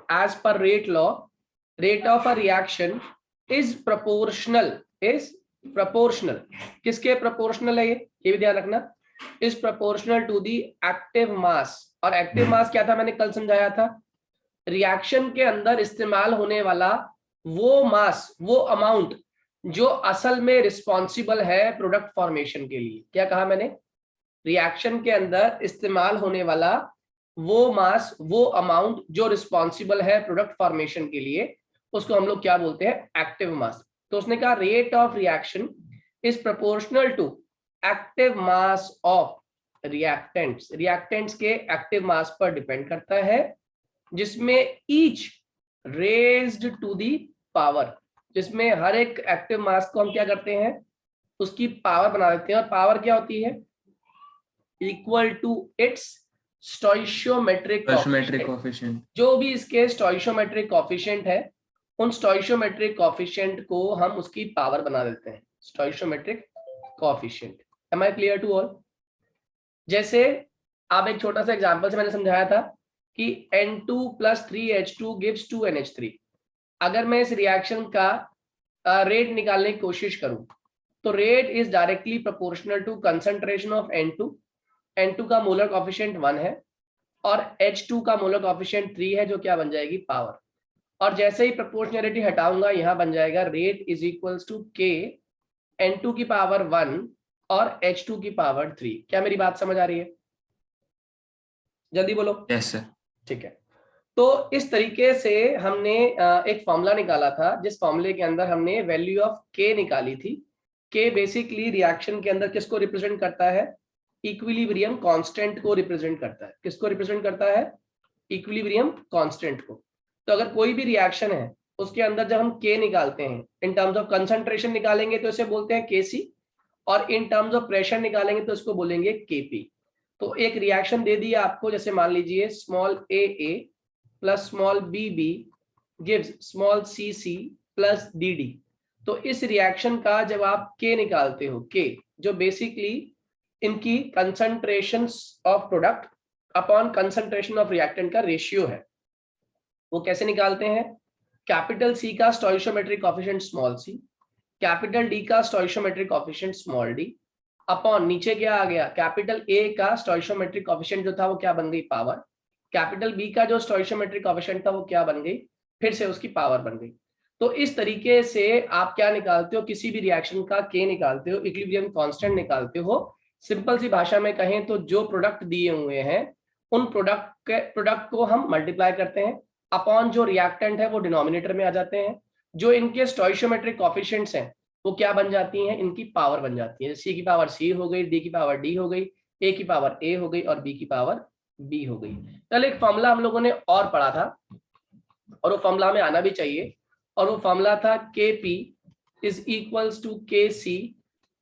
as per rate law, rate of a reaction is proportional किसके proportional है ये भी ध्यान रखना, is proportional to the active mass। और active mass क्या था, मैंने कल समझाया था, रिएक्शन के अंदर इस्तेमाल होने वाला वो मास, वो अमाउंट जो असल में रिस्पॉन्सिबल है प्रोडक्ट फॉर्मेशन के लिए। क्या कहा मैंने, रिएक्शन के अंदर इस्तेमाल होने वाला वो मास, वो अमाउंट जो रिस्पॉन्सिबल है प्रोडक्ट फॉर्मेशन के लिए, उसको हम लोग क्या बोलते हैं, एक्टिव मास। तो उसने कहा rate of reaction is proportional to active mass of reactants. Reactants के एक्टिव मास पर डिपेंड करता है, जिसमें each raised to the power, जिसमें हर एक एक्टिव मास को हम क्या करते हैं, उसकी पावर बना देते हैं। और पावर क्या होती है, equal to its stoichiometric coefficient. जो भी इसके स्टोइशियोमेट्रिक कोएफिशिएंट है, उन स्टोइशियोमेट्रिक कोएफिशिएंट को हम उसकी पावर बना देते हैं, stoichiometric coefficient. Am I clear to all? जैसे आप एक छोटा सा एग्जांपल से मैंने समझाया था कि N2 + 3H2 gives 2NH3। अगर मैं इस रिएक्शन का रेट निकालने की कोशिश करूं, तो rate is directly proportional to concentration of N2। N2 का मोलर कोएफिशिएंट 1 है और H2 का मोलर कोएफिशिएंट 3 है, जो क्या बन जाएगी, पावर। और जैसे ही प्रोपोर्शनैलिटी हटाऊंगा, यहां बन जाएगा rate is equals to K N2 की पावर 1 और H2 की पावर 3। क्या मेरी बात समझ आ रही है? जल्दी बोलो। Yes sir. ठीक है, तो इस तरीके से हमने एक फॉर्मूला निकाला था, जिस फॉर्मूले के अंदर हमने वैल्यू ऑफ K निकाली थी। K बेसिकली रिएक्शन के अंदर किसको रिप्रेजेंट करता है, इक्विलिब्रियम कांस्टेंट को रिप्रेजेंट करता है। किसको रिप्रेजेंट करता है, इक्विलिब्रियम कांस्टेंट को। तो अगर कोई भी रिएक्शन है, उसके अंदर जब हम K निकालते हैं, इन टर्म्स ऑफ कंसंट्रेशन निकालेंगे तो इसे बोलते हैं Kc, और इन टर्म्स ऑफ प्रेशर निकालेंगे तो इसको बोलेंगे Kp। तो एक रिएक्शन दे दिया आपको, जैसे मान लीजिए small AA plus small BB gives small CC plus DD। तो इस रिएक्शन का जब आप K निकालते हो, K जो बेसिकली इनकी concentration of product upon concentration of reactant का रेशियो है, वो कैसे निकालते हैं, कैपिटल C का स्टोइशियोमेट्रिक coefficient small c, capital D का स्टोइशियोमेट्रिक कोएफिशिएंट स्मॉल d, अपॉन नीचे क्या आ गया, कैपिटल A का स्टोइशियोमेट्रिक कोएफिशिएंट जो था वो क्या बन गई, पावर। कैपिटल B का जो स्टोइशियोमेट्रिक कोएफिशिएंट था वो क्या बन गई, फिर से उसकी पावर बन गई। तो इस तरीके से आप क्या निकालते हो, किसी भी रिएक्शन का K निकालते हो, इक्विलिब्रियम कांस्टेंट निकालते हो। सिंपल सी भाषा में कहें तो जो प्रोडक्ट दिए हुए हैं, उन प्रोडक्ट को हम मल्टीप्लाई करते हैं अपॉन जो रिएक्टेंट है वो डिनोमिनेटर में आ जाते हैं। जो इनके स्टोइशियोमेट्रिक कोएफिशिएंट्स हैं वो क्या बन जाती हैं, इनकी पावर बन जाती है। C की पावर C हो गई, D की पावर D हो गई, A की पावर A हो गई और B की पावर B हो गई। कल एक फॉर्मूला हम लोगों ने और पढ़ा था, और वो फॉर्मूला में आना भी चाहिए, और वो फॉर्मूला था Kp is equals to KC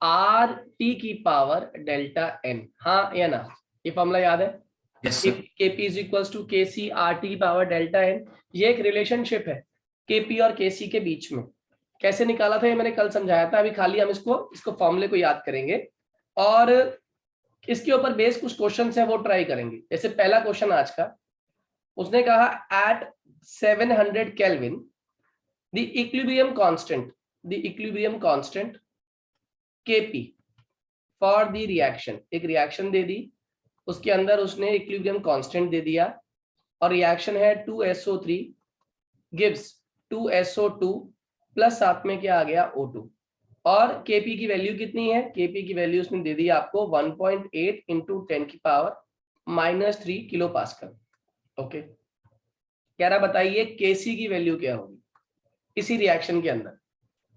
RT की पावर डेल्टा N। हाँ या ना, ये फॉर्मूला याद है? Yes sir. Kp is equals to KC RT power delta N। ये एक रिलेशनशिप है Kp और KC के बीच में। कैसे निकाला था ये मैंने कल समझाया था, अभी खाली हम इसको फॉर्मूले को याद करेंगे और इसके ऊपर बेस कुछ क्वेश्चंस हैं वो ट्राई करेंगे। जैसे पहला क्वेश्चन आज का, उसने कहा at 700 kelvin the equilibrium constant Kp for the reaction. एक रिएक्शन दे दी, उसके अंदर उसने इक्विलिब्रियम कांस्टेंट दे दिया, और रिएक्शन है 2SO3 गिव्स 2SO2 प्लस साथ में क्या आ गया, O2। और Kp की वैल्यू कितनी है, Kp की वैल्यू उसने दे दी आपको 1.8 इंटू 10 की पावर -3 किलो पास्कल। ओके, कह रहा बताइए Kc की वैल्यू क्या होगी इसी रिएक्शन के अंदर।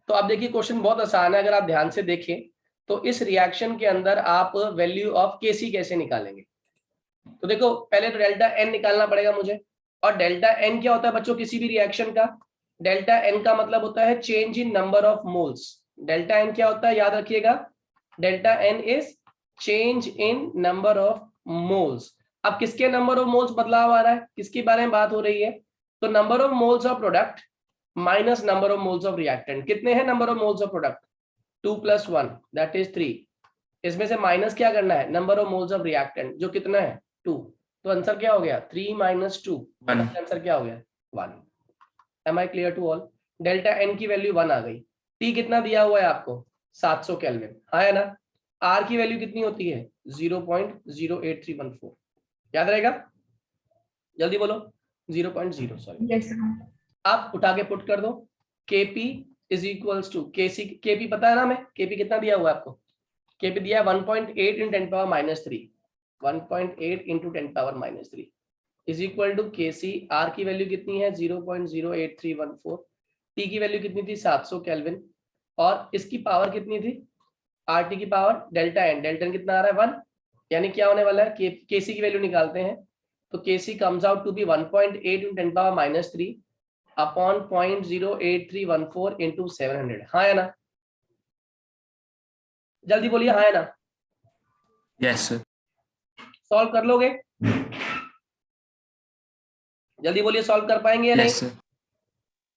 तो आप देखिए क्वेश्चन बहुत आसान है, अगर आप ध्यान से देखें तो इस रिएक्शन के अंदर आप वैल्यू ऑफ Kc कैसे निकालेंगे। तो देखो पहले तो डेल्टा N निकालना पड़ेगा मुझे, और डेल्टा N क्या होता है बच्चों, किसी भी रिएक्शन का डेल्टा N का मतलब होता है change in number of moles. Delta N क्या होता है, याद रखिएगा, delta N is change in number of moles. अब किसके नंबर ऑफ मोल्स बदलाव आ रहा है, किसके बारे में बात हो रही है, तो number of moles of product minus number of moles of reactant. कितने हैं number of moles of product, 2 + 1 that is 3। इसमें से माइनस क्या करना है, number of moles of reactant जो कितना है 2। तो आंसर क्या हो गया, 3 - 2। आंसर क्या हो गया, 1। Am I clear to all? Delta N की वैल्यू 1 आ गई। टी कितना दिया हुआ है आपको? 700 केल्विन, हाँ है ना? आर की वैल्यू कितनी होती है? 0.08314। याद रहेगा? जल्दी बोलो। 0.0, सॉरी। यस आप उठा के पुट कर दो। Kp is equals to Kc। Kp पता है ना हमें? Kp कितना दिया हुआ है आपको? Kp दिया है 1.8 × 10⁻³ 1.8 × 10⁻³ is equal to Kc। R की वैल्यू कितनी है? 0.08314। T की वैल्यू कितनी थी? 700 केल्विन। और इसकी पावर कितनी थी? RT की power delta n. Delta n कितना आ रहा है? 1। यानी क्या होने वाला है? Kc की वैल्यू निकालते हैं तो Kc comes out to be 1.8 × 10⁻³ upon 0.08314 into 700। हाँ है ना? जल्दी बोलिए, हाँ है ना? Yes sir. सॉल्व कर लोगे? जल्दी बोलिए, सॉल्व कर पाएंगे या नहीं? Yes sir.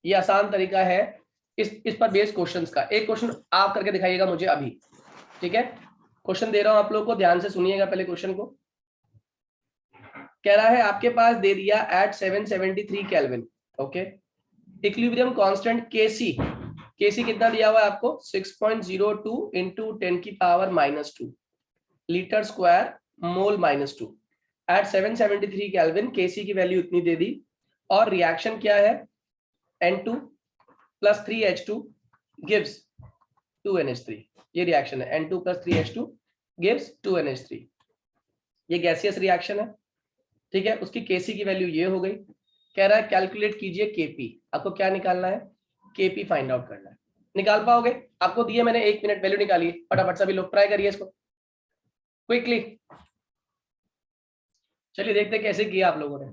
ये आसान तरीका है इस पर बेस्ड क्वेश्चंस का। एक क्वेश्चन आप करके दिखाइएगा मुझे अभी, ठीक है? क्वेश्चन दे रहा हूं आप लोगों को, ध्यान से सुनिएगा पहले क्वेश्चन को। कह रहा है आपके पास दे दिया at 773 kelvin, okay, equilibrium constant Kc। Kc कितना दिया हुआ है आपको? 6.02 into 10⁻⁻² litre square mole -2 at 773 kelvin. Kc की वैल्यू इतनी दे दी और रिएक्शन क्या है? N2 + 3H2 gives 2NH3। ये रिएक्शन है, N2 + 3H2 गिव्स 2NH3। ये गैसियस रिएक्शन है, ठीक है? उसकी Kc की वैल्यू ये हो गई। कह रहा है कैलकुलेट कीजिए Kp। आपको क्या निकालना है? Kp फाइंड आउट करना है। निकाल पाओगे? आपको दिए मैंने 1 मिनट, वैल्यू निकालिए फटाफट, सभी लोग ट्राई करिए इसको क्विकली। चलिए देखते हैं कैसे किया आप लोगों ने।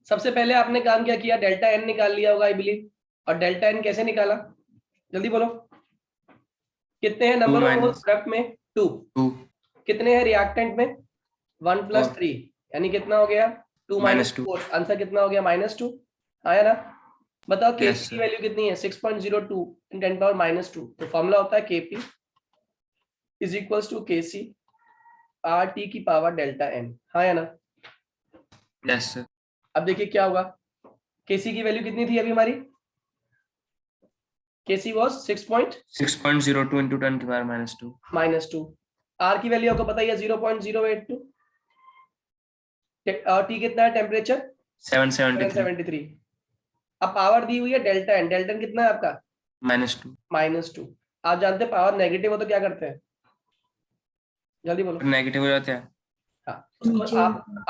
सबसे पहले आपने काम क्या किया? डेल्टा एन निकाल लिया होगा आई बिलीव। और डेल्टा एन कैसे निकाला? जल्दी बोलो। कितने हैं नंबर ऑफ मोल्स प्रोडक्ट में? 2। कितने हैं रिएक्टेंट में? 1 + 3, यानी कितना हो गया? 2 - 4। आंसर कितना हो गया? -2। आया ना? बताओ Kc की वैल्यू कितनी है? 6.02 × 10⁻²। तो फॉर्मूला होता है Kp is equals to Kc RT की पावर डेल्टा एन। हाँ या ना? Yes sir. अब देखिए क्या होगा। Kc की वैल्यू कितनी थी अभी हमारी? Kc was 6.02 into 10⁻⁻²। -2। R की वैल्यू आपको पता ही है 0.082। और T कितना है? टेम्परेचर 773। अब पावर दी हुई है डेल्टा एन। डेल्टा एन कितना है आपका? -2। आप जानते हैं पावर नेगेटिव हो तो क्या करते हैं? जल्दी बोलो। नेगेटिव हो जाते हैं। हाँ, उसको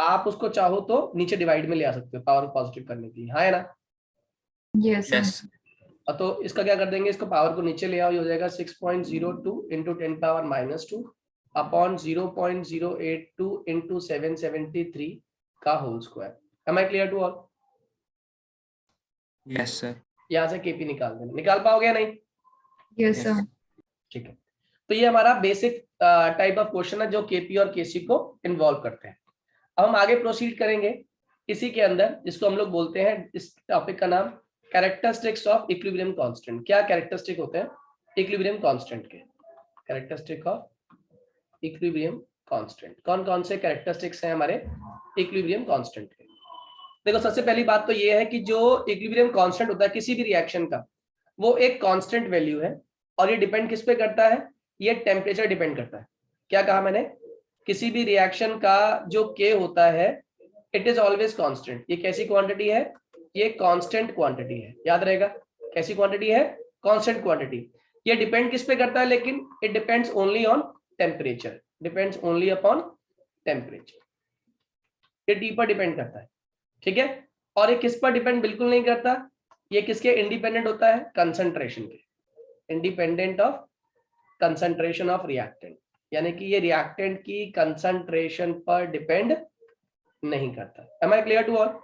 आप उसको चाहो तो नीचे डिवाइड में ले आ सकते हो पावर पॉजिटिव करने की। हाँ है ना? यस तो इसका क्या कर देंगे? इसको पावर को नीचे ले आओ, ये हो जाएगा 6.02 इंटू 10⁻² अपॉन 0.082 इंटू 773 का whole square. Am I clear to all? Yes sir. यहाँ से Kp निकाल देना। निकाल पाओगे या नहीं? Yes sir. ठीक है, तो ये हमारा बेसिक टाइप ऑफ क्वेश्चन है जो Kp और Kc को इन्वॉल्व करते हैं। अब हम आगे प्रोसीड करेंगे इसी के अंदर, जिसको हम लोग बोलते हैं, इस टॉपिक का नाम कैरेक्टरिस्टिक्स ऑफ इक्विलिब्रियम कांस्टेंट। क्या कैरेक्टरिस्टिक होते हैं इक्विलिब्रियम कांस्टेंट के? Characteristic of equilibrium constant. कौन कौन से कैरेक्टरिस्टिक्स हैं हमारे इक्विलिब्रियम कांस्टेंट के? देखो, सबसे पहली बात तो ये है कि जो इक्विलिब्रियम कांस्टेंट होता है किसी भी रिएक्शन का, वो एक कांस्टेंट वैल्यू है और ये डिपेंड किस पे करता है? ये टेम्परेचर डिपेंड करता है। क्या कहा मैंने? किसी भी रिएक्शन का जो K होता है इट इज ऑलवेज कांस्टेंट। ये कैसी क्वांटिटी है? ये कांस्टेंट क्वांटिटी है। याद रहेगा, कैसी क्वांटिटी है? Constant quantity. ये डिपेंड किस पे करता है? लेकिन it depends only on temperature. Depends only upon temperature. ये T पर डिपेंड करता है, ठीक है? और ये किस पर डिपेंड बिल्कुल नहीं करता? ये किसके इंडिपेंडेंट होता है? कंसंट्रेशन के। Independent of concentration of reactant, यानी कि ये रिएक्टेंट की कंसंट्रेशन पर डिपेंड नहीं करता। Am I clear to all?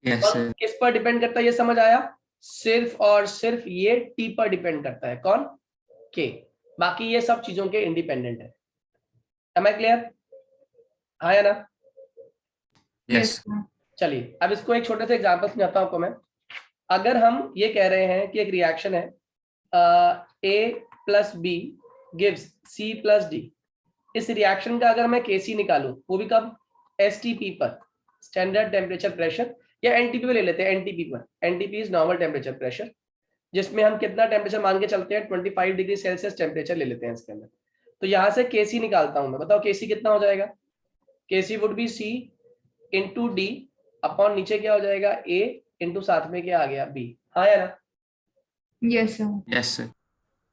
Yes sir. किस पर डिपेंड करता है ये समझ आया? सिर्फ और सिर्फ ये T पर डिपेंड करता है। कौन? K। बाकी ये सब चीजों के इंडिपेंडेंट है। Am I clear? हाँ या ना? यस। चलिए अब इसको एक छोटे से एग्जांपल समझाता हूं आपको मैं। अगर हम ये कह रहे हैं कि एक रिएक्शन है A + B gives C + D, इस रिएक्शन का अगर मैं Kc निकालूं, वो भी कब? STP पर, स्टैंडर्ड टेम्परेचर प्रेशर, या एनटीपी पे ले लेते हैं, एनटीपी पर। NTP is normal temperature pressure, जिसमें हम कितना टेम्परेचर मान के चलते हैं, 25 डिग्री सेल्सियस टेम्परेचर ले लेते हैं इसके अंदर। तो यहाँ से केसी निकालता हूं मैं, बताओ केसी कितना हो जाएगा? K C would be C into D upon नीचे क्या हो जाएगा, ए इंटू साथ में क्या आ गया, बी। हाँ या ना? Yes, sir. Yes, sir.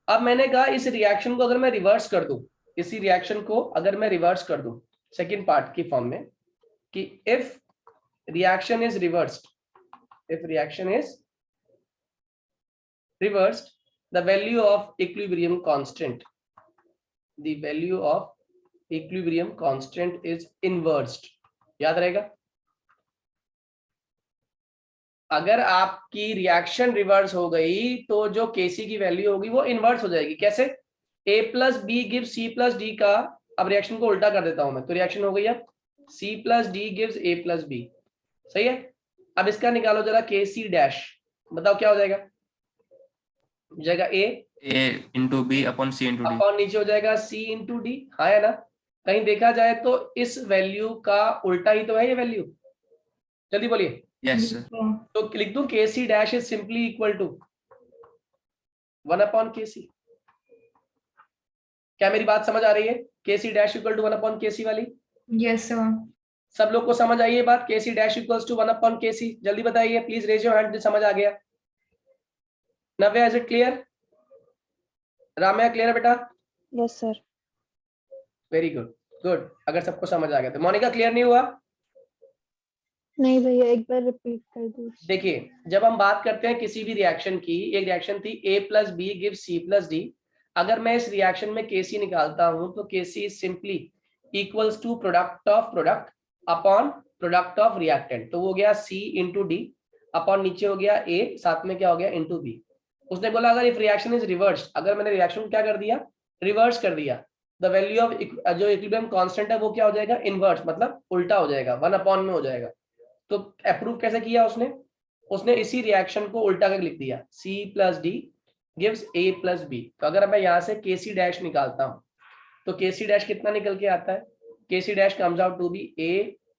अब मैंने कहा इस रिएक्शन को अगर मैं रिवर्स कर दूं, इसी रिएक्शन को अगर मैं रिवर्स कर दूं सेकंड पार्ट की फॉर्म में, कि if reaction is reversed, if reaction is reversed, the value of equilibrium constant, the value of equilibrium constant is inversed. याद रहेगा, अगर आपकी रिएक्शन रिवर्स हो गई तो जो केसी की वैल्यू होगी वो इनवर्स हो जाएगी। कैसे? a plus B gives C plus D का, अब रिएक्शन को उल्टा कर देता हूं मैं, तो रिएक्शन हो गई अब c plus D gives a plus B. सही है? अब इसका निकालो जरा के सी डैश, बताओ क्या हो जाएगा? हो जाएगा a into B upon C into D. Upon नीचे हो जाएगा c इंटू डी। हाँ है ना? कहीं देखा जाए तो इस वैल्यू का उल्टा ही तो है ये वैल्यू। जल्दी बोलिए। Yes sir. sir. तो लिख दूं K C dash is simply equal to 1 upon K C. क्या मेरी बात समझ आ रही है? K C dash equal to 1 upon K C वाली। Yes, sir. सब लोग को समझ आई ये बात? K C dash equals to 1 upon K C. जल्दी बताइए प्लीज, रेज योर हैंड, समझ आ गया। Navya, is it clear? Ramya clear है बेटा? Yes sir. Very good, good. अगर सबको समझ आ गया तो मोनिका क्लियर नहीं हुआ? नहीं भैया, एक बार रिपीट कर दीजिए। देखिए, जब हम बात करते हैं किसी भी रिएक्शन की, एक रिएक्शन थी a plus B give C plus D, अगर मैं इस रिएक्शन में केसी निकालता हूं तो K C is simply equals to product of product upon product of reactant. तो वो हो गया सी इंटू डी अपॉन नीचे हो गया a, साथ में क्या हो गया, इंटू बी। उसने बोला अगर इफ रिएक्शन इज रिवर्स, अगर मैंने रिएक्शन को क्या कर दिया, रिवर्स कर दिया, द वैल्यू ऑफ जो इक्विलिब्रियम कांस्टेंट है वो क्या हो जाएगा, इनवर्स, मतलब उल्टा हो जाएगा, 1 अपॉन में हो जाएगा। तो अप्रूव कैसे किया उसने? उसने इसी रिएक्शन को उल्टा करके लिख दिया, C plus D gives A plus B. तो अगर मैं यहाँ से के सी डैश निकालता हूँ तो के सी डैश कितना निकल के आता है, K C dash comes out to be A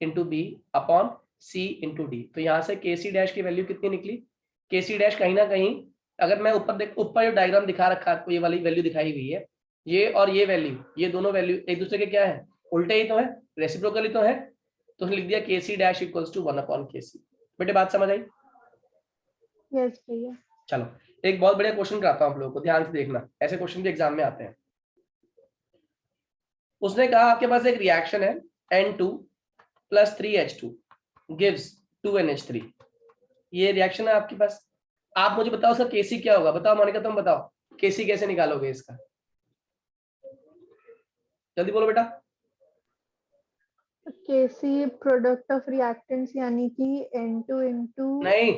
into B upon C into D. तो यहाँ से के सी डैश की वैल्यू कितनी निकली? के सी डैश कहीं ना कहीं, अगर मैं ऊपर जो डायग्राम दिखा रखा है, ये वाली वैल्यू दिखाई हुई है, ये और ये वैल्यू, ये दोनों वैल्यू एक दूसरे के क्या है, उल्टे ही तो है, रेसिप्रोकल ही तो है। तो उसने लिख दिया K C dash equals to 1 upon K C. बेटे बात समझ आई? यस भैया। चलो एक बहुत बढ़िया क्वेश्चन कराता हूं आप लोगों को, ध्यान से देखना, ऐसे क्वेश्चन भी एग्जाम में आते हैं। उसने कहा आपके पास एक रिएक्शन है N2 plus 3H2 gives 2NH3। ये रिएक्शन है आपके पास। आप मुझे बताओ उसका केसी क्या होगा? बताओ मोनिका, तुम बताओ केसी कैसे निकालोगे इसका? जल्दी बोलो बेटा। केसी प्रोडक्ट ऑफ रिएक्टेंट्स, यानी कि N2 इनटू, नहीं,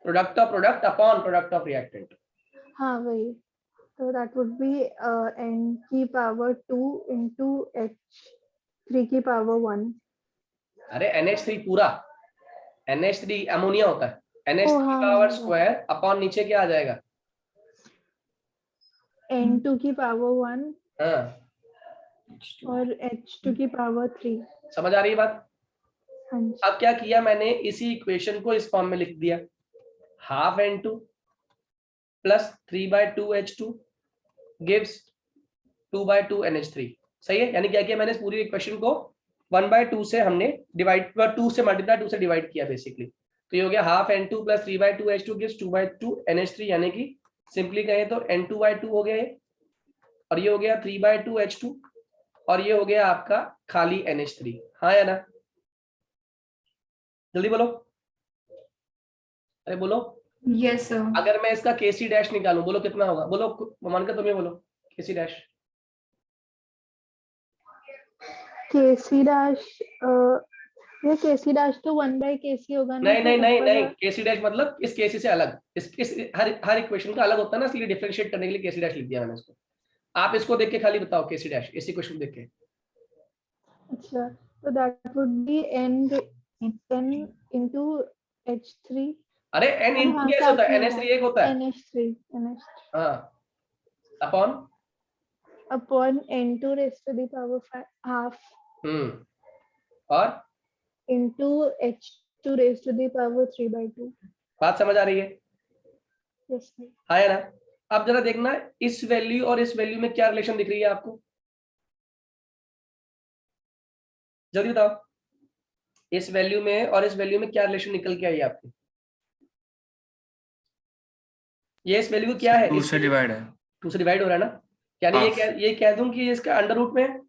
product of product upon product of reactant. हाँ वही, तो दैट वुड बी N की पावर 2 इनटू H3 की पावर 1। अरे NH3 पूरा, NH3 अमोनिया होता है, NH3 हाँ, पावर स्क्वायर अपॉन नीचे क्या आ जाएगा, N2 की पावर 1 हाँ और H2 की पावर 3। समझ आ रही है बात? हाँ जी। अब क्या किया मैंने, इसी इक्वेशन को इस फॉर्म में लिख दिया, half N2 plus 3/2H2 gives 2/2 NH3। सही है? यानी क्या किया मैंने, इस पूरी इक्वेशन को 1/2 से हमने डिवाइड, 2 से मल्टीप्लाई, 2 से डिवाइड किया बेसिकली। तो ये हो गया half N2 plus 3/2H2 gives 2/2 NH3, यानी कि सिंपली कहें तो N2/2 हो गया ये, और ये हो गया 3/2H2, और ये हो गया आपका खाली NH3। हाँ या ना? जल्दी बोलो, अरे बोलो। Yes, sir. अगर मैं इसका केसी डैश निकालूं, बोलो कितना होगा? बोलो मोनिका, तुम ही बोलो केसी डैश। केसी डैश, ये केसी डैश तो 1/KC होगा ना? नहीं नहीं तो नहीं ऊपर नहीं, केसी डैश मतलब इस केसी से अलग, इस हर इक्वेशन का अलग होता है ना, इसलिए डिफरेंशिएट करने के लिए केसी डैश लिख दिया मैंने इसको। आप इसको देख के खाली बताओ केसी डैश, इसी क्वेश्चन देख के। अच्छा, तो that would be N into H3। अरे n इंटू हाँ, कैसे साथ होता है? में NH3 एक होता है, NH3 हाँ, upon upon N2 raised to the power 5 half और into H2 2 raised to the power 3/2. बात समझ आ रही है? Yes, sir. हाँ है ना? अब जरा देखना इस वैल्यू और इस वैल्यू में क्या रिलेशन दिख रही है आपको, जल्दी बताओ। इस वैल्यू में और इस वैल्यू में क्या रिलेशन निकल के आई आपकी? ये इस वैल्यू क्या है? 2 से डिवाइड है। 2 से डिवाइड हो रहा है ना, यानी ये कह दूं कि इसका अंडर रूट में है।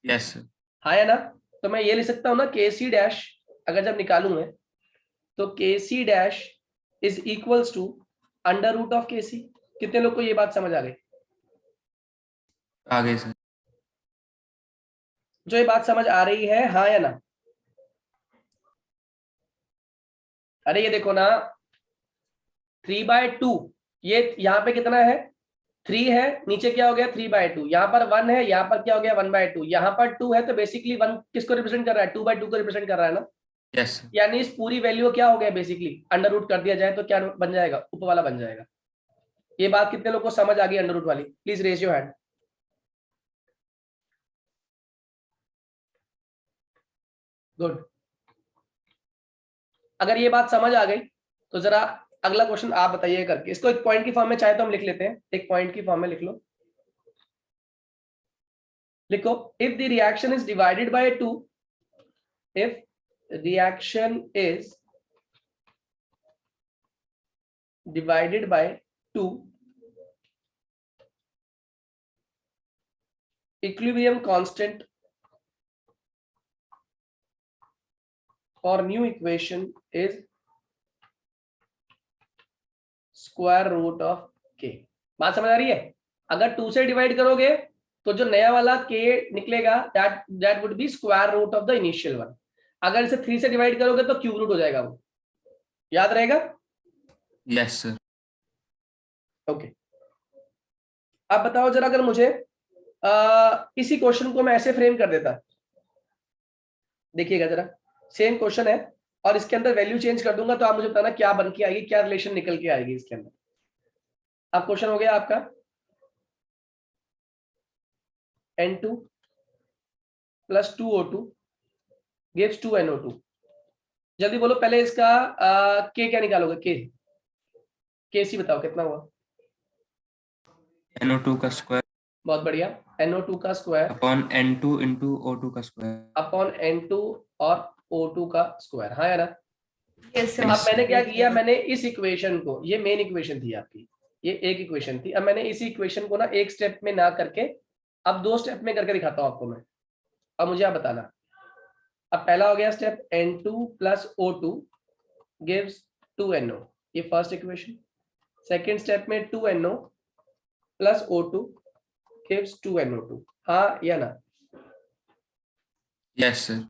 Yes sir. हाँ है ना? तो मैं ये लिख सकता हूँ ना के सी डैश, अगर जब निकालू मैं तो K C dash is equals to under root of K C. कितने लोग को ये बात समझ आ गई? आगे सर। जो ये बात समझ आ रही है, हाँ या ना? अरे ये देखो ना, 3/2, ये यहाँ पे कितना है? 3 है, नीचे क्या हो गया? 3/2, यहाँ पर 1 है, यहाँ पर क्या हो गया? 1/2, यहाँ पर 2 है, तो बेसिकली 1 किसको रिप्रेजेंट कर रहा है? 2/2 को रिप्रेजेंट कर रहा है ना। Yes sir. यानी इस पूरी वैल्यू को क्या हो गया? बेसिकली अंडर रूट कर दिया जाए तो क्या बन जाएगा? ऊपर वाला बन जाएगा। ये बात कितने लोग को समझ आ गई अंडर रूट वाली? Please raise your hand. Good. अगर ये बात समझ आ गई तो जरा अगला क्वेश्चन आप बताइए करके। इसको एक पॉइंट की फॉर्म में चाहे तो हम लिख लेते हैं, एक पॉइंट की फॉर्म में लिख लो। लिखो, if the reaction is divided by 2, if reaction is divided by 2, equilibrium constant for new equation is square root of k। बात समझ आ रही है? अगर 2 से डिवाइड करोगे तो जो नया वाला k निकलेगा that would be square root of the initial one। अगर इसे 3 से डिवाइड करोगे तो क्यूब रूट हो जाएगा वो। याद रहेगा? Yes sir. ओके। अब बताओ जरा, अगर मुझे इसी क्वेश्चन को मैं ऐसे फ्रेम कर देता, देखिएगा जरा, सेम क्वेश्चन है और इसके अंदर वैल्यू चेंज कर दूंगा तो आप मुझे बताना क्या बन के आएगी, क्या रिलेशन निकल के आएगी इसके अंदर। अब क्वेश्चन हो गया आपका N2 + 2O2 gives 2NO2। जल्दी बोलो पहले इसका के क्या निकालोगे? के सी बताओ कितना हुआ? NO2 का स्क्वायर बहुत बढ़िया, NO2 का square upon N2 into O2 का स्क्वायर अपॉन N2 और O2 का स्क्वायर। हाँ या ना? Yes, sir. अब मैंने क्या किया, मैंने इस इक्वेशन को, ये मेन इक्वेशन थी आपकी, ये एक इक्वेशन थी, अब मैंने इसी इक्वेशन को ना एक स्टेप में ना करके अब 2 स्टेप में करके दिखाता हूं आपको मैं। अब मुझे आप बताना। अब पहला हो गया step, N2 + O2 gives 2NO, ये फर्स्ट इक्वेशन। सेकेंड स्टेप में 2NO + O2 gives 2NO2। हाँ या ना? Yes sir.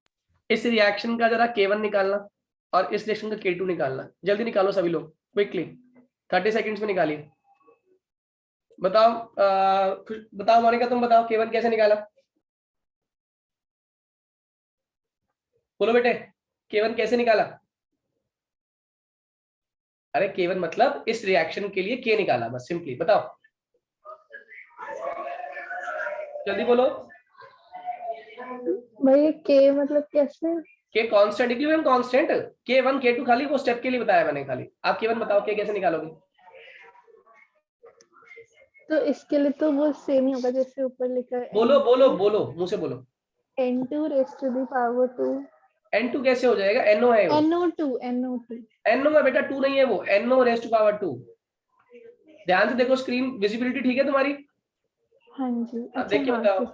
इस रिएक्शन का जरा K1 निकालना और इस रिएक्शन का K2 निकालना। जल्दी निकालो सभी लोग, क्विकली, 30 सेकंड्स में निकालिए। बताओ बताओ मोनिका, तुम बताओ K1 कैसे निकाला? बोलो बेटे, K1 कैसे निकाला? अरे K1 मतलब इस रिएक्शन के लिए K निकाला, बस सिंपली बताओ, जल्दी बोलो। भाई के मतलब कैसे? K constant, equilibrium constant. K1 K2 खाली वो स्टेप के लिए बताया मैंने खाली। आप K1 बताओ K कैसे निकालोगे? तो इसके लिए तो वो सेम ही होगा जैसे ऊपर लिखा है। बोलो बोलो बोलो, मुंह से बोलो। N2 raised to the power 2। N2 कैसे हो जाएगा? NO है वो। NO2 NO में बेटा 2 नहीं है वो, NO raised to power 2। ध्यान से देखो, स्क्रीन विजिबिलिटी ठीक है तुम्हारी? हाँ जी। अब देख के बताओ।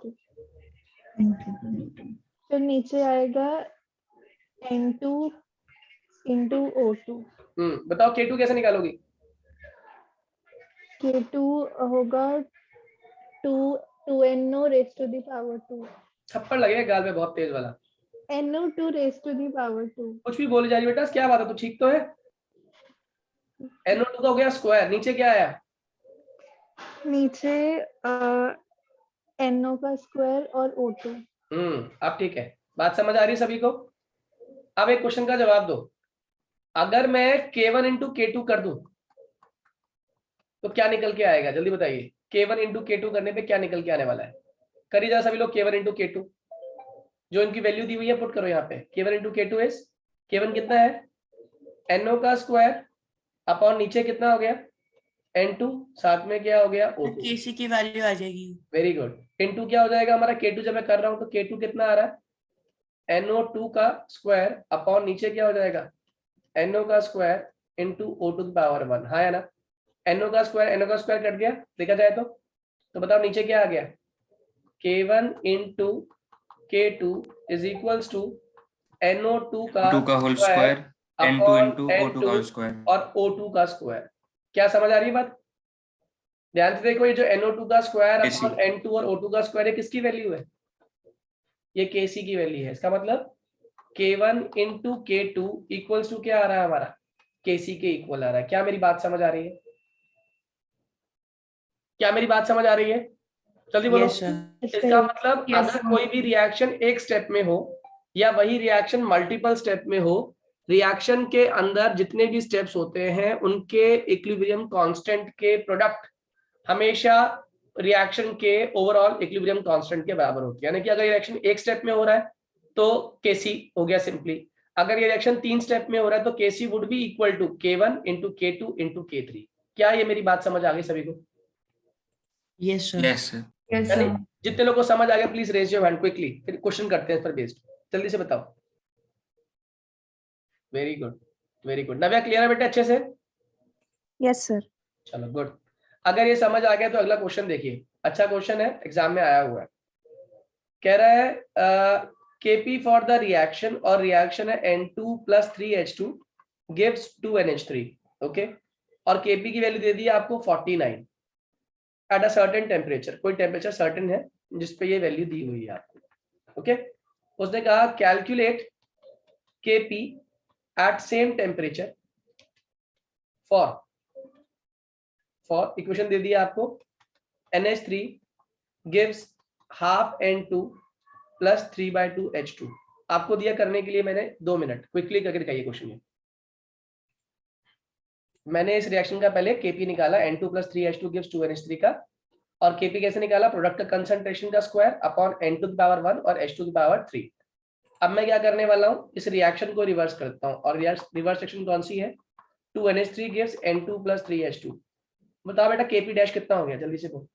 फिर नीचे आएगा N2 into O2। बताओ K2 कैसे निकालोगी? K2 होगा 2NO raised to the power 2। थप्पड़ लगेगा गाल में बहुत तेज वाला। NO2 raised to the power 2। कुछ भी बोली जा रही बेटा, क्या बात है? तू ठीक तो है? NO2 का हो गया स्क्वायर, नीचे क्या आया? नीचे NO का स्क्वायर और O2। अब ठीक है, बात समझ आ रही है सभी को? अब एक क्वेश्चन का जवाब दो। अगर मैं K1 into K2 कर दूं तो क्या निकल के आएगा? जल्दी बताइए। K1 into K2 करने पे क्या निकल के आने वाला है? करिए जा सभी लोग। K1 into K2 जो इनकी वैल्यू दी हुई है पुट करो यहाँ पे। K1 into K2 is K1 कितना है, NO का स्क्वायर अपॉन नीचे कितना हो गया, N2, साथ में क्या हो गया, O2। केसी की वैल्यू आ जाएगी। Very good. इनटू क्या हो जाएगा हमारा, K2 जब मैं कर रहा हूं तो K2 कितना आ रहा है, NO2 का स्क्वायर अपॉन नीचे क्या हो जाएगा, NO का स्क्वायर इंटू O2 की पावर 1। हाँ है ना, NO का स्क्वायर कट गया देखा जाए तो बताओ नीचे क्या आ गया, K1 into K2 is equals to NO2 का O2 का whole square N2 upon into O2 का होल स्क्वायर। और O2 का स्क्वायर। क्या समझ आ रही है बात, ध्यान से देखो, ये जो NO2 का स्क्वायर KC। अपॉन N2 और O2 का स्क्वायर है किसकी वैल्यू है, ये Kc की वैल्यू है। इसका मतलब K1 into K2 equals to क्या आ रहा है हमारा, Kc के इक्वल आ रहा है। क्या मेरी बात समझ आ रही है, क्या मेरी बात समझ आ रही है, जल्दी बोलो। Yes, sir. इसका मतलब Yes, अगर sir. कोई भी रिएक्शन एक स्टेप में हो या वही रिएक्शन मल्टीपल स्टेप में हो, रिएक्शन के अंदर जितने भी स्टेप्स होते हैं उनके इक्विलिब्रियम कांस्टेंट के प्रोडक्ट हमेशा रिएक्शन के ओवरऑल इक्विलिब्रियम कांस्टेंट के बराबर होती है। यानी कि अगर रिएक्शन एक स्टेप में हो रहा है तो Kc हो गया सिंपली, अगर ये रिएक्शन 3 स्टेप में हो रहा है तो Kc would be equal to K1 into K2 into K3। क्या ये मेरी बात समझ आ गई सभी को, Yes, sir. Yes sir. Yes, यानी sir. जितने लोगों को समझ आ गया please raise your hand quickly, फिर क्वेश्चन करते हैं इस पर बेस्ड, जल्दी से बताओ। Very good very good. Navya clear है बेटा अच्छे से, Yes, sir. चलो गुड। अगर ये समझ आ गया तो अगला क्वेश्चन देखिए, अच्छा क्वेश्चन है, एग्जाम में आया हुआ है। कह रहा है Kp फॉर द रिएक्शन, और रिएक्शन है N2 + 3H2 gives 2NH3। Okay, और Kp की वैल्यू दे दी है आपको 49 एट अ सर्टेन टेम्परेचर। कोई टेम्परेचर सर्टेन है जिसपे ये वैल्यू दी हुई है आपको। ओके, उसने कहा calculate Kp at same temperature for equation दे दिया आपको, NH3 gives half N2 + 3/2 H2। आपको दिया करने के लिए मैंने 2 मिनट, क्विकली करके दिखाइए क्वेश्चन में। मैंने इस रिएक्शन का पहले Kp निकाला, N2 + 3H2 गिव्स 2NH3 का, और Kp कैसे निकाला, प्रोडक्ट का कंसंट्रेशन का स्क्वायर अपॉन N2 की पावर 1 और H2 की पावर 3। अब मैं क्या करने वाला हूँ, इस रिएक्शन को रिवर्स करता हूँ, और रिवर्स रिएक्शन कौन सी है, 2NH3 गिव्स N2 + 3H2। बताओ बेटा Kp डैश कितना हो गया, जल्दी से बोल।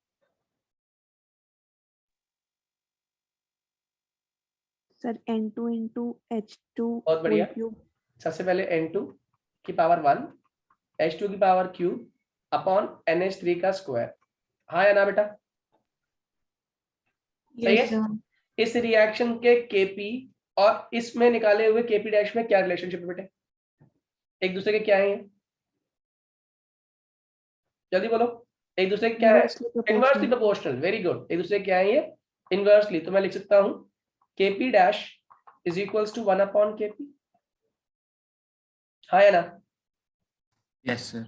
Sir, N2 into H2 बहुत बढ़िया। whole cube. सबसे पहले N2 की पावर 1 H2 की पावर क्यूब अपॉन NH3 का स्क्वायर। हाँ या ना बेटा, सही Yes, है। sir. इस रिएक्शन के Kp और इसमें निकाले हुए Kp डैश में क्या रिलेशनशिप है बेटे, एक दूसरे के क्या है, जल्दी बोलो, एक दूसरे के क्या है, Inversely proportional. Inversely proportional. Very good, एक दूसरे के क्या है ये, इनवर्सली। तो मैं लिख सकता हूं Kp dash is equals to 1/Kp। हाँ या ना, यस सर।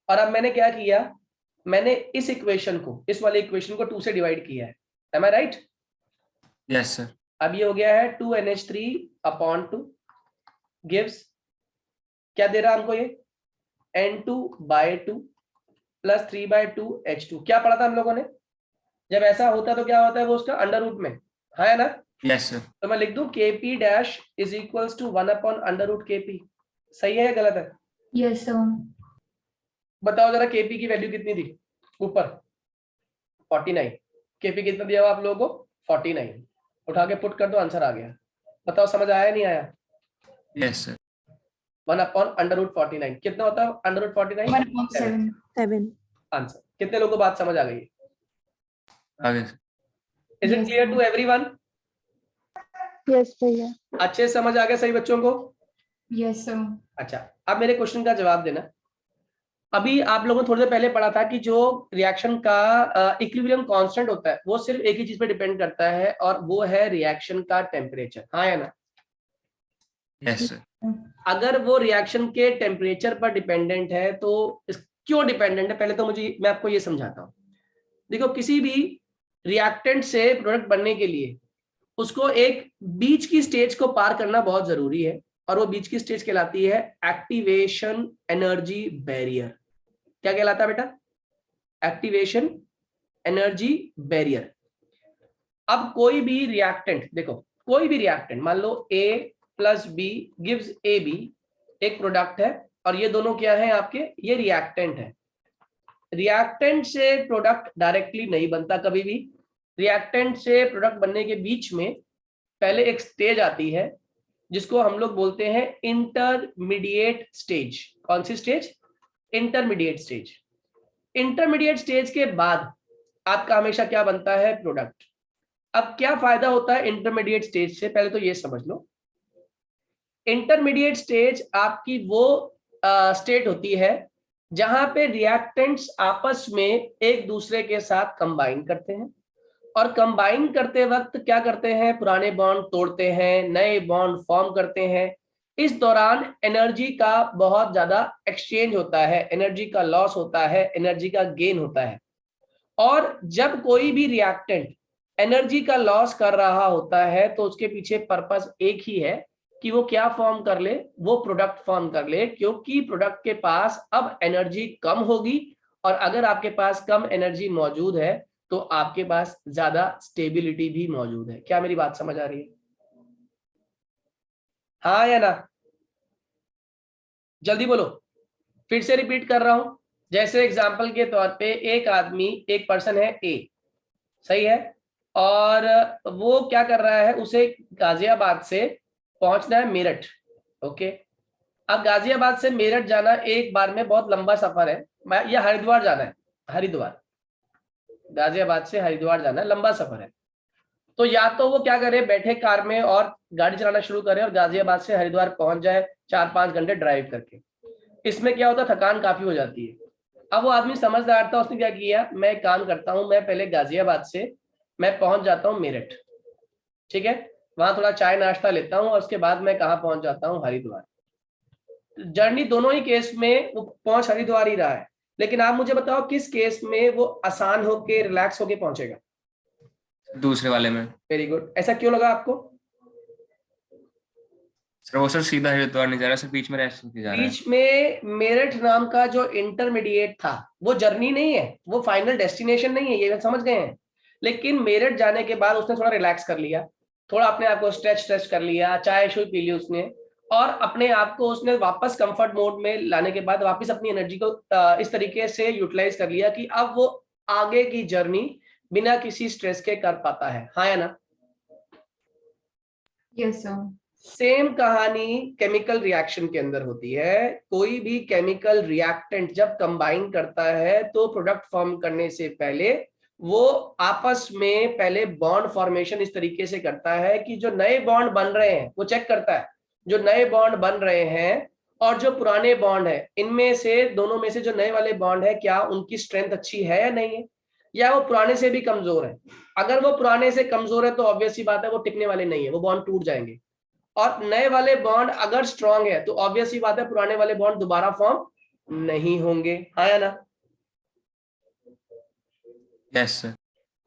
और अब मैंने क्या किया, मैंने इस इक्वेशन को, इस वाले इक्वेशन को 2 से डिवाइड किया है, am I right. Yes sir. अब ये हो गया है 2NH3/2 गिव्स, क्या दे रहा हमको ये, N2/2 + 3/2 H2। क्या पढ़ा था हम लोगों ने, जब ऐसा होता है तो क्या होता है, वो उसका अंडर रूट में, हाँ है ना। Yes sir. तो मैं लिख दूं Kp dash is equals to 1/√Kp। सही है या गलत है, Yes, sir. बताओ जरा Kp की वैल्यू कितनी थी ऊपर, 49। Kp कितना दिया हुआ आप लोगों को, 49। उठा के पुट कर दो, आंसर आ गया। बताओ समझ आया नहीं आया, यस सर। 1/√49 कितना होता है, √49 1/7. 7. आंसर। कितने लोगों को बात समझ आ गई है, आगे sir. Is it Yes, clear sir. To everyone, Yes, भैया. अच्छे से समझ आ गया सही बच्चों को। Yes, sir. अच्छा, अब मेरे क्वेश्चन का जवाब देना। अभी आप लोगों ने थोड़ी देर पहले पढ़ा था कि जो रिएक्शन का इक्विलिब्रियम कांस्टेंट होता है वो सिर्फ एक ही चीज पे डिपेंड करता है, और वो है रिएक्शन का टेम्परेचर। हाँ या ना, यस सर। अगर वो रिएक्शन के टेम्परेचर पर डिपेंडेंट है तो क्यों डिपेंडेंट है, पहले तो मैं आपको ये समझाता हूँ। देखो, किसी भी रिएक्टेंट से प्रोडक्ट बनने के लिए उसको एक बीच की स्टेज को पार करना बहुत जरूरी है, और वो बीच की स्टेज कहलाती है एक्टिवेशन एनर्जी बैरियर। क्या कहलाता है बेटा, एक्टिवेशन एनर्जी बैरियर। अब कोई भी रिएक्टेंट, देखो कोई भी रिएक्टेंट, मान लो A plus B gives A B, एक प्रोडक्ट है, और ये दोनों क्या है आपके, ये रिएक्टेंट है। रिएक्टेंट से प्रोडक्ट डायरेक्टली नहीं बनता कभी भी। रिएक्टेंट से प्रोडक्ट बनने के बीच में पहले एक स्टेज आती है जिसको हम लोग बोलते हैं इंटरमीडिएट स्टेज। कौन सी stage? Intermediate stage. Intermediate stage के बाद आपका हमेशा क्या बनता है? प्रोडक्ट। अब क्या फायदा होता है इंटरमीडिएट स्टेज से, पहले तो ये समझ लो। इंटरमीडिएट स्टेज आपकी वो स्टेट होती है जहां पे रिएक्टेंट्स आपस में एक दूसरे के साथ कंबाइन करते हैं, और कंबाइन करते वक्त क्या करते हैं? पुराने बॉन्ड तोड़ते हैं, नए बॉन्ड फॉर्म करते हैं। इस दौरान एनर्जी का बहुत ज्यादा एक्सचेंज होता है, एनर्जी का लॉस होता है, एनर्जी का गेन होता है। और जब कोई भी रिएक्टेंट एनर्जी का लॉस कर रहा होता है तो उसके पीछे पर्पस एक ही है कि वो क्या फॉर्म कर ले? वो प्रोडक्ट फॉर्म कर ले, क्योंकि प्रोडक्ट के पास अब एनर्जी कम होगी, और अगर आपके पास कम एनर्जी मौजूद है तो आपके पास ज्यादा स्टेबिलिटी भी मौजूद है। क्या मेरी बात समझ आ रही है? हाँ या ना? जल्दी बोलो। फिर से रिपीट कर रहा हूं। जैसे एग्जांपल के तौर पे एक आदमी, एक पर्सन है ए, सही है, और वो क्या कर रहा है? उसे गाजियाबाद से पहुंचना है मेरठ। ओके, अब गाजियाबाद से मेरठ जाना एक बार में बहुत लंबा सफर है, या हरिद्वार जाना है, हरिद्वार, गाजियाबाद से हरिद्वार जाना है, लंबा सफर है। तो या तो वो क्या करे, बैठे कार में और गाड़ी चलाना शुरू करे और गाजियाबाद से हरिद्वार पहुंच जाए 4-5 घंटे ड्राइव करके। इसमें क्या होता है? थकान काफी हो जाती है। अब वो आदमी समझदार था, उसने क्या किया? मैं एक काम करता हूं, मैं पहले गाजियाबाद से मैं पहुंच जाता हूं मेरठ, ठीक है, वहां थोड़ा चाय नाश्ता लेता हूं, और उसके बाद मैं कहाँ पहुंच जाता हूं? हरिद्वार। जर्नी दोनों ही केस में वो पहुंच हरिद्वार ही रहा है, लेकिन आप मुझे बताओ किस केस में वो आसान होके रिलैक्स होके पहुंचेगा? दूसरे वाले में। Very good. ऐसा क्यों लगा आपको? सर वो सर सीधा हरिद्वार नहीं जा रहा, सर बीच में रेस्ट जा रहा है। बीच में मेरठ नाम का जो इंटरमीडिएट था, वो जर्नी नहीं है, वो फाइनल डेस्टिनेशन नहीं है, ये समझ गए हैं। लेकिन मेरठ जाने के बाद उसने थोड़ा रिलैक्स कर लिया, थोड़ा अपने आप को स्ट्रेच कर लिया, चाय शुय पी ली उसने, और अपने आप को उसने वापस कंफर्ट मोड में लाने के बाद वापस अपनी एनर्जी को इस तरीके से यूटिलाइज कर लिया कि अब वो आगे की जर्नी बिना किसी स्ट्रेस के कर पाता है। हाँ या ना? Yes, sir. सेम कहानी केमिकल रिएक्शन के अंदर होती है। कोई भी केमिकल रिएक्टेंट जब कंबाइन करता है तो प्रोडक्ट फॉर्म करने से पहले वो आपस में पहले बॉन्ड फॉर्मेशन इस तरीके से करता है कि जो नए बॉन्ड बन रहे हैं वो चेक करता है, जो नए बॉन्ड बन रहे हैं और जो पुराने बॉन्ड है, इनमें से दोनों में से जो नए वाले बॉन्ड है क्या उनकी स्ट्रेंथ अच्छी है या नहीं है, या वो पुराने से भी कमजोर है। अगर वो पुराने से कमजोर है तो ऑब्वियस सी बात है वो टिकने वाले नहीं है, वो बॉन्ड टूट जाएंगे। और नए वाले बॉन्ड अगर स्ट्रांग है तो ऑब्वियस सी बात है पुराने वाले बॉन्ड दोबारा फॉर्म नहीं होंगे। हाँ या ना? Yes sir.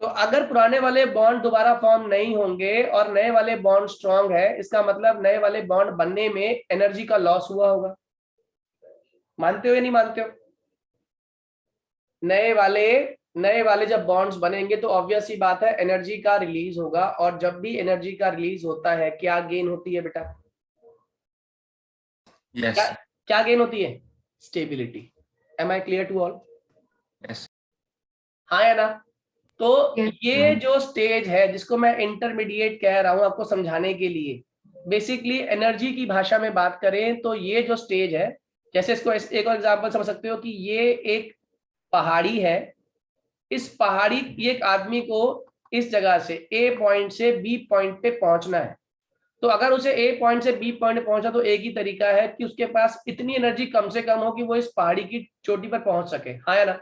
तो अगर पुराने वाले बॉन्ड दोबारा फॉर्म नहीं होंगे और नए वाले बॉन्ड स्ट्रांग है, इसका मतलब नए वाले बॉन्ड बनने में एनर्जी का लॉस हुआ होगा। मानते हो या नहीं मानते हो? नए वाले जब बॉन्ड्स बनेंगे तो ऑब्वियस सी बात है एनर्जी का रिलीज होगा, और जब भी एनर्जी का रिलीज होता है क्या गेन होती है बेटा? यस। क्या गेन होती है? Stability. Am I clear to all? Yes. हाँ या ना? तो Yes, ये sir. जो स्टेज है जिसको मैं इंटरमीडिएट कह रहा हूं आपको समझाने के लिए, बेसिकली एनर्जी की भाषा में बात करें तो ये जो स्टेज है, जैसे इसको एक और एग्जांपल समझ सकते हो कि ये एक पहाड़ी है। इस पहाड़ी, एक आदमी को इस जगह से ए पॉइंट से बी पॉइंट पे पहुंचना है, तो अगर उसे ए पॉइंट से बी पॉइंट पहुंचा तो एक ही तरीका है कि उसके पास इतनी एनर्जी कम से कम हो कि वो इस पहाड़ी की चोटी पर पहुंच सके। हाँ या ना?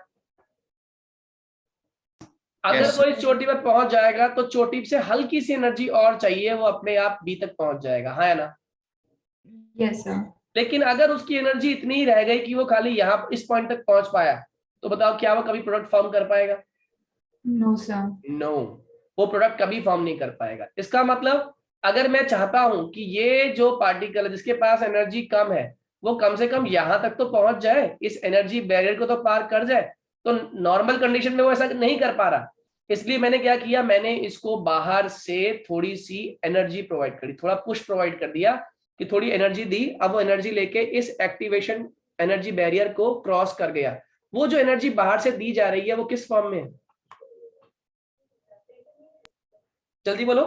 अगर Yes, वो इस चोटी पर पहुंच जाएगा तो चोटी से हल्की सी एनर्जी और चाहिए, वो अपने आप बी तक पहुंच जाएगा। हाँ या ना? Yes, sir. लेकिन अगर उसकी एनर्जी इतनी ही रह गई कि वो खाली यहाँ इस पॉइंट तक पहुंच पाया, तो बताओ क्या वो कभी प्रोडक्ट फॉर्म कर पाएगा? No, sir. नो, वो प्रोडक्ट कभी फॉर्म नहीं कर पाएगा। इसका मतलब अगर मैं चाहता हूं कि ये जो पार्टिकल है जिसके पास एनर्जी कम है वो कम से कम यहां तक तो पहुंच जाए, इस एनर्जी बैरियर को तो पार कर जाए, तो नॉर्मल कंडीशन में वो ऐसा नहीं कर पा रहा। इसलिए मैंने क्या किया, मैंने इसको बाहर से थोड़ी सी एनर्जी प्रोवाइड करी, थोड़ा पुश प्रोवाइड कर दिया कि थोड़ी एनर्जी दी, अब वो एनर्जी लेके इस एक्टिवेशन एनर्जी बैरियर को क्रॉस कर गया। वो जो एनर्जी बाहर से दी जा रही है वो किस फॉर्म में है? जल्दी बोलो,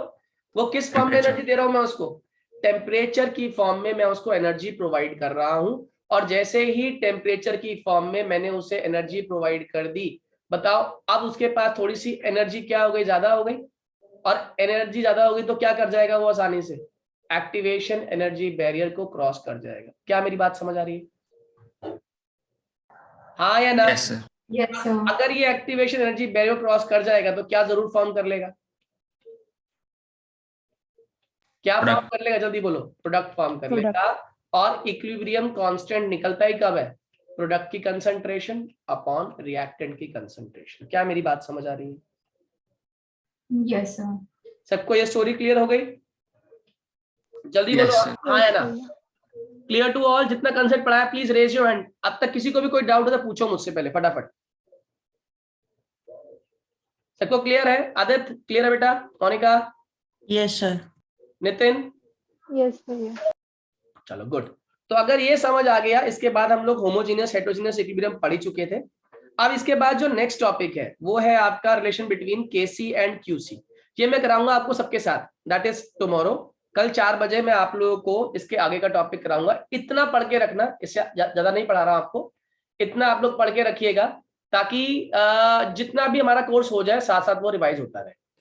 वो किस फॉर्म में एनर्जी दे रहा हूं मैं उसको? टेम्परेचर की फॉर्म में मैं उसको एनर्जी प्रोवाइड कर रहा हूं। और जैसे ही टेम्परेचर की फॉर्म में मैंने उसे एनर्जी प्रोवाइड कर दी, बताओ अब उसके पास थोड़ी सी एनर्जी क्या हो गई, ज्यादा हो गई। और एनर्जी ज्यादा हो गई तो क्या कर जाएगा वो आसानी से? एक्टिवेशन एनर्जी बैरियर को क्रॉस कर जाएगा। क्या मेरी बात समझ आ रही है? हाँ या ना? Yes sir. Yes, sir. अगर ये एक्टिवेशन एनर्जी बैरियर क्रॉस कर जाएगा तो क्या जरूर फॉर्म कर लेगा? क्या फॉर्म Product. कर लेगा? जल्दी बोलो। प्रोडक्ट फॉर्म कर लेगा। और इक्विलिब्रियम कांस्टेंट निकलता ही कब है? प्रोडक्ट की कंसंट्रेशन अपॉन रिएक्टेंट की कंसंट्रेशन। क्या मेरी बात समझ आ रही है? Yes, sir. सबको ये स्टोरी क्लियर हो गई? जल्दी Yes, बोलो sir. हाँ या ना? Clear to all? जितना कंसेप्ट पढ़ा है प्लीज रेज योर हैंड। अब तक किसी को भी कोई डाउट हो तो पूछो मुझसे पहले फटाफट। सबको क्लियर है? आदित्य क्लियर है बेटा? Monika, yes sir. Nitin? Yes भैया। चलो गुड। तो अगर ये समझ आ गया, इसके बाद हम लोग होमोजीनियस हेटेरोजीनियस इक्विलिब्रियम पढ़ ही चुके थे। अब इसके बाद जो नेक्स्ट टॉपिक है वो है आपका relation between KC and QC. ये मैं कराऊंगा आपको सबके साथ, दैट इज टुमारो। कल 4 बजे मैं आप लोगों को इसके आगे का टॉपिक कराऊंगा। इतना पढ़ के रखना, इससे ज्यादा नहीं पढ़ा रहा हूं आपको, इतना आप लोग पढ़ के रखिएगा ताकि जितना भी हमारा कोर्स हो जाए साथ साथ वो रिवाइज होता रहे।